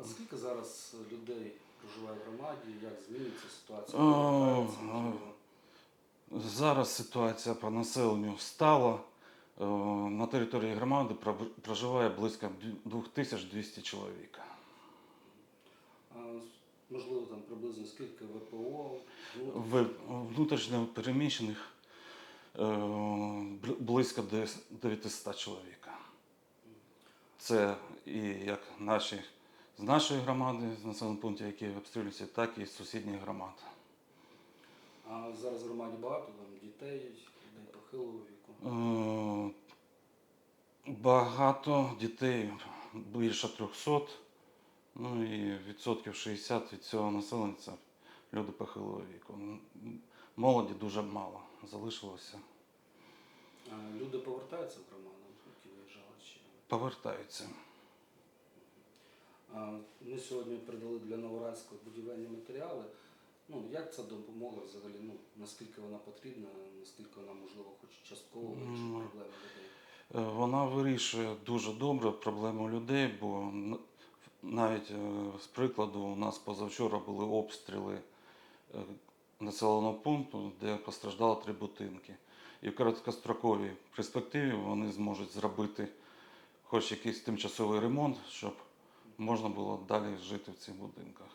А скільки зараз людей проживає в громаді? Як змінюється ситуація? Повертається, можливо? Зараз ситуація по населенню стала. На території громади проживає близько 2200 чоловік. А, можливо, там приблизно скільки ВПО? Внутрішньо переміщених близько 900 чоловік. Це і як з нашої громади, з населених пунктів, які обстрілюються, так і з сусідніх громад. А зараз в громаді багато там дітей похилого віку? Багато дітей, більше 300, ну і відсотків 60 від цього населення це люди похилого віку. Молоді дуже мало залишилося. А люди повертаються в громаду, які виїжджали ще? Повертаються. Ми сьогодні передали для Новорадського будівельні матеріали. Як ця допомога взагалі, наскільки вона потрібна, наскільки вона, можливо, хоч частково вирішує проблеми людей? Вона вирішує дуже добре проблему людей, бо навіть з прикладу у нас позавчора були обстріли населеного пункту, де постраждало 3 будинки. І в короткостроковій перспективі вони зможуть зробити хоч якийсь тимчасовий ремонт, щоб можна було далі жити в цих будинках.